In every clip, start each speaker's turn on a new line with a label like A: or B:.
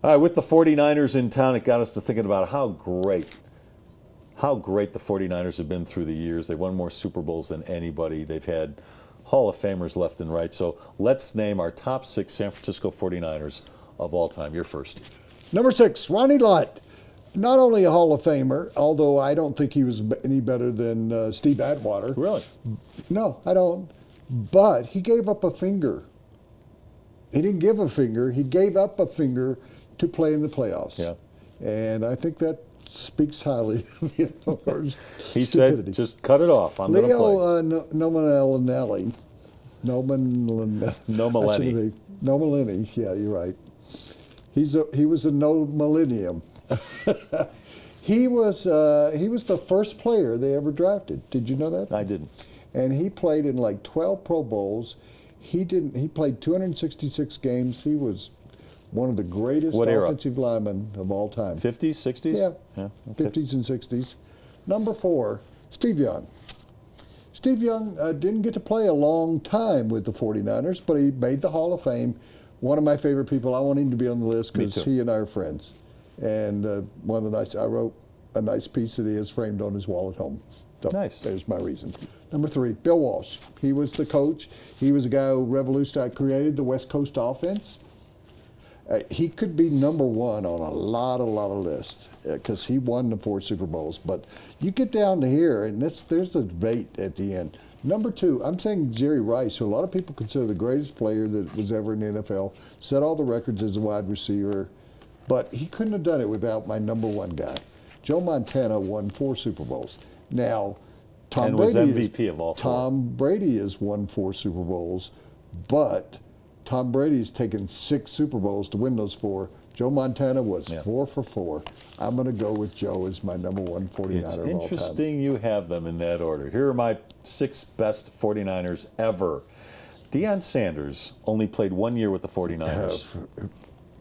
A: All right, with the 49ers in town, it got us to thinking about how great the 49ers have been through the years. They've won more Super Bowls than anybody. They've had Hall of Famers left and right. So let's name our top 6 San Francisco 49ers of all time. You're first.
B: Number 6, Ronnie Lott. Not only a Hall of Famer, although I don't think he was any better than Steve Atwater.
A: Really?
B: No, I don't. But he gave up a finger. He didn't give a finger. He gave up a finger to play in the playoffs.
A: Yeah.
B: And I think that speaks highly of his
A: He
B: stupidity.
A: said, just cut it off. I'm going to play.
B: Leo Nomalini. Nomalini. Yeah, you're right. He was a no millennium. He was the first player they ever drafted. Did you know that?
A: I didn't.
B: And he played in like 12 Pro Bowls. He played 266 games. He was one of the greatest offensive linemen of all time.
A: 50s, 60s?
B: Yeah,
A: okay.
B: 50s and 60s. Number 4, Steve Young. Steve Young didn't get to play a long time with the 49ers, but he made the Hall of Fame. One of my favorite people. I want him to be on the list because he and I are friends. And I wrote a nice piece that he has framed on his wall at home. So
A: nice.
B: There's my reason. Number 3, Bill Walsh. He was the coach. He was a guy who created the West Coast offense. He could be number 1 on a lot of lists because he won the 4 Super Bowls. But you get down to here, and there's a debate at the end. Number 2, I'm saying Jerry Rice, who a lot of people consider the greatest player that was ever in the NFL, set all the records as a wide receiver, but he couldn't have done it without my number 1 guy. Joe Montana won 4 Super Bowls. Now, Tom Brady
A: was MVP of all 4.
B: Tom Brady has won 4 Super Bowls, but Tom Brady's taken 6 Super Bowls to win those 4. Joe Montana was 4 for 4. I'm going to go with Joe as my number 1 49er of all time.
A: It's interesting you have them in that order. Here are my 6 best 49ers ever. Deion Sanders only played 1 year with the 49ers.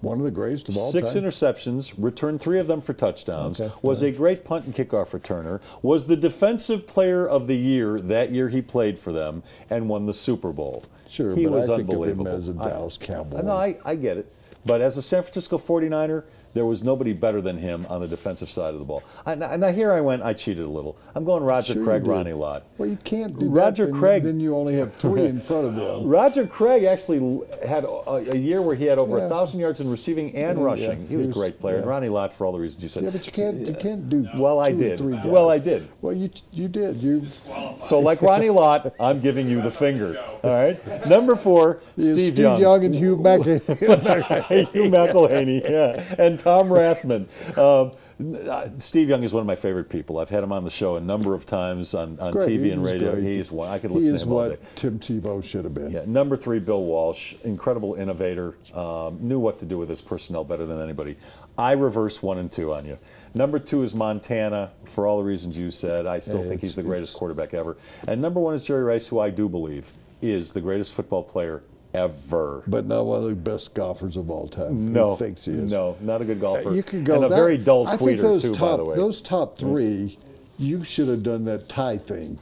B: One of the greatest of all
A: 6
B: time.
A: interceptions, returned 3 of them for touchdowns, was a great punt and kickoff returner, was the defensive player of the year that year he played for them, and won the Super Bowl.
B: Sure,
A: he
B: but
A: was
B: I think
A: unbelievable.
B: of him as a Dallas Cowboy.
A: No, I get it. But as a San Francisco 49er, there was nobody better than him on the defensive side of the ball. Now here I cheated a little. I'm going Roger Craig, Ronnie Lott.
B: Well, you can't do
A: Roger
B: that.
A: Craig.
B: Then you only have 3 in front of them.
A: Roger Craig actually had a year where he had over 1,000 yards in receiving and rushing. He was a great player. And Ronnie Lott, for all the reasons you said.
B: Yeah, but you can't do.
A: Well, I did. Well, I did.
B: Well, you did.
A: So, like Ronnie Lott, I'm giving you the finger. All right. Number 4, Steve Young.
B: Steve Young and Hugh McElhaney.
A: Hugh McElhaney, yeah, and Tom Rathman. Steve Young is one of my favorite people. I've had him on the show a number of times on TV and radio. He's one. I could listen to him all day.
B: He is what Tim Tebow should have been.
A: Yeah. Number 3, Bill Walsh, incredible innovator, knew what to do with his personnel better than anybody. I reverse 1 and 2 on you. Number 2 is Montana, for all the reasons you said. I still think he's the greatest quarterback ever. And number 1 is Jerry Rice, who I do believe is the greatest football player ever.
B: But not one of the best golfers of all time.
A: No.
B: He thinks he is.
A: No, not a good golfer.
B: You can go
A: and a very dull tweeter, too, by the way.
B: Those top 3, you should have done that tie thing.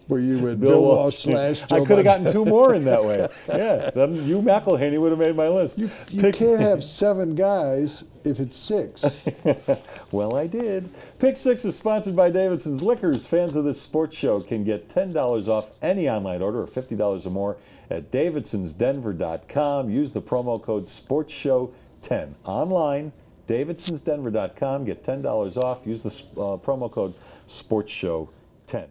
B: Where you would Bill Walsh / Joe
A: I could have gotten 2 more in that way. Yeah, Hugh McElhaney would have made my list.
B: You can't have 7 guys if it's 6.
A: Well, I did. Pick 6 is sponsored by Davidson's Liquors. Fans of this sports show can get $10 off any online order of $50 or more at davidsonsdenver.com. Use the promo code SPORTSHOW10. Online, davidsonsdenver.com. Get $10 off. Use the promo code SPORTSHOW10.